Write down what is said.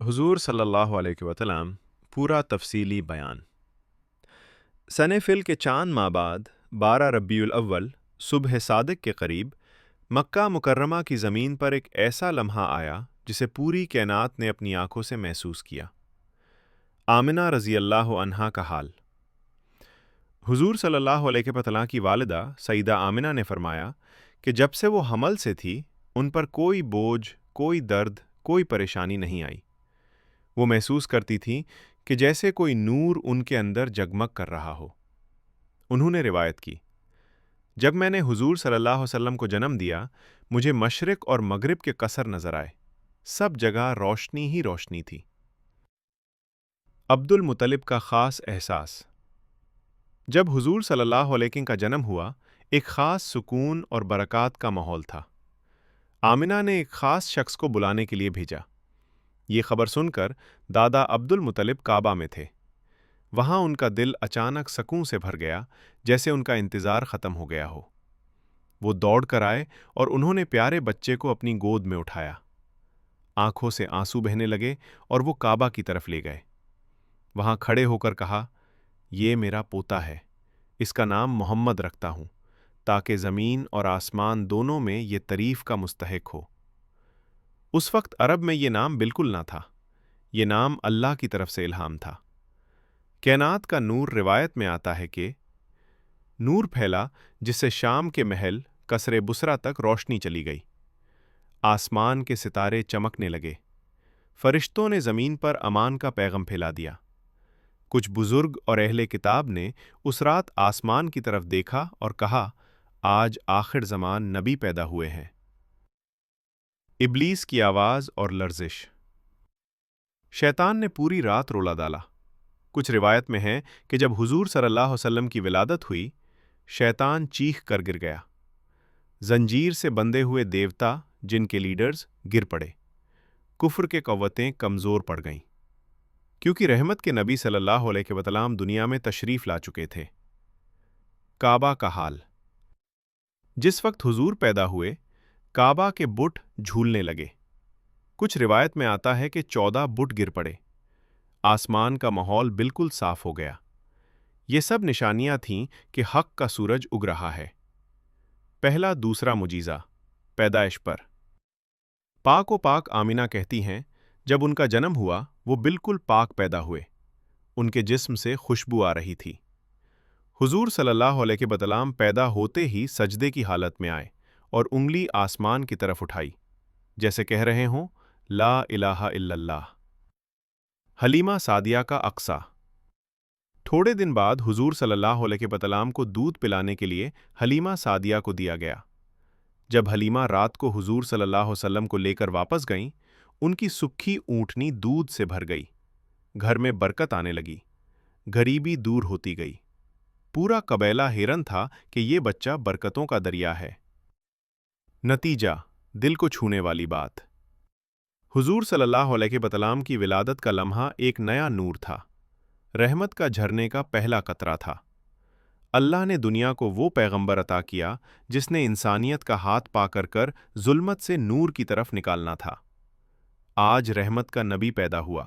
حضور صلی اللہ علیہ وسلم پورا تفصیلی بیان۔ سن فل کے چاند ماہ بعد 12 ربیع الاول صبح صادق کے قریب مکہ مکرمہ کی زمین پر ایک ایسا لمحہ آیا جسے پوری کائنات نے اپنی آنکھوں سے محسوس کیا۔ آمنہ رضی اللہ عنہا کا حال۔ حضور صلی اللہ علیہ وسلم کی والدہ سیدہ آمنہ نے فرمایا کہ جب سے وہ حمل سے تھی ان پر کوئی بوجھ، کوئی درد، کوئی پریشانی نہیں آئی۔ وہ محسوس کرتی تھیں کہ جیسے کوئی نور ان کے اندر جگمگ کر رہا ہو۔ انہوں نے روایت کی، جب میں نے حضور صلی اللہ علیہ وسلم کو جنم دیا مجھے مشرق اور مغرب کے قصر نظر آئے، سب جگہ روشنی ہی روشنی تھی۔ عبد المطلب کا خاص احساس۔ جب حضور صلی اللہ علیہ وسلم کا جنم ہوا ایک خاص سکون اور برکات کا ماحول تھا۔ آمنہ نے ایک خاص شخص کو بلانے کے لیے بھیجا۔ یہ خبر سن کر دادا عبد المطلب کعبہ میں تھے۔ وہاں ان کا دل اچانک سکون سے بھر گیا، جیسے ان کا انتظار ختم ہو گیا ہو۔ وہ دوڑ کر آئے اور انہوں نے پیارے بچے کو اپنی گود میں اٹھایا۔ آنکھوں سے آنسو بہنے لگے اور وہ کعبہ کی طرف لے گئے۔ وہاں کھڑے ہو کر کہا، یہ میرا پوتا ہے، اس کا نام محمد رکھتا ہوں تاکہ زمین اور آسمان دونوں میں یہ تعریف کا مستحق ہو۔ اس وقت عرب میں یہ نام بالکل نہ تھا، یہ نام اللہ کی طرف سے الہام تھا۔ کائنات کا نور روایت میں آتا ہے کہ نور پھیلا جس سے شام کے محل قصر بصرہ تک روشنی چلی گئی۔ آسمان کے ستارے چمکنے لگے، فرشتوں نے زمین پر امان کا پیغام پھیلا دیا۔ کچھ بزرگ اور اہل کتاب نے اس رات آسمان کی طرف دیکھا اور کہا، آج آخر زمان نبی پیدا ہوئے ہیں۔ ابلیس کی آواز اور لرزش۔ شیطان نے پوری رات رولا ڈالا۔ کچھ روایت میں ہے کہ جب حضور صلی اللہ علیہ وسلم کی ولادت ہوئی شیطان چیخ کر گر گیا۔ زنجیر سے بندھے ہوئے دیوتا جن کے لیڈرز گر پڑے۔ کفر کے قوتیں کمزور پڑ گئیں، کیونکہ رحمت کے نبی صلی اللہ علیہ وسلم دنیا میں تشریف لا چکے تھے۔ کعبہ کا حال۔ جس وقت حضور پیدا ہوئے کعبہ کے بت جھولنے لگے۔ کچھ روایت میں آتا ہے کہ 14 بت گر پڑے۔ آسمان کا ماحول بالکل صاف ہو گیا۔ یہ سب نشانیاں تھیں کہ حق کا سورج اگ رہا ہے۔ پہلا دوسرا معجزہ، پیدائش پر۔ پاک و پاک آمنہ کہتی ہیں، جب ان کا جنم ہوا وہ بالکل پاک پیدا ہوئے، ان کے جسم سے خوشبو آ رہی تھی۔ حضور صلی اللہ علیہ وسلم پیدا ہوتے ہی سجدے کی حالت میں آئے اور انگلی آسمان کی طرف اٹھائی، جیسے کہہ رہے ہوں، لا الہ الا اللہ۔ حلیمہ سعدیہ کا اقصیٰ۔ تھوڑے دن بعد حضور صلی اللہ علیہ وسلم کو دودھ پلانے کے لیے حلیمہ سعدیہ کو دیا گیا۔ جب حلیمہ رات کو حضور صلی اللہ علیہ وسلم کو لے کر واپس گئیں، ان کی سکھی اونٹنی دودھ سے بھر گئی۔ گھر میں برکت آنے لگی، غریبی دور ہوتی گئی۔ پورا قبیلہ حیران تھا کہ یہ بچہ برکتوں کا دریا ہے۔ نتیجہ، دل کو چھونے والی بات۔ حضور صلی اللہ علیہ وسلم کی ولادت کا لمحہ ایک نیا نور تھا، رحمت کا جھرنے کا پہلا قطرہ تھا۔ اللہ نے دنیا کو وہ پیغمبر عطا کیا جس نے انسانیت کا ہاتھ پا کر ظلمت سے نور کی طرف نکالنا تھا۔ آج رحمت کا نبی پیدا ہوا۔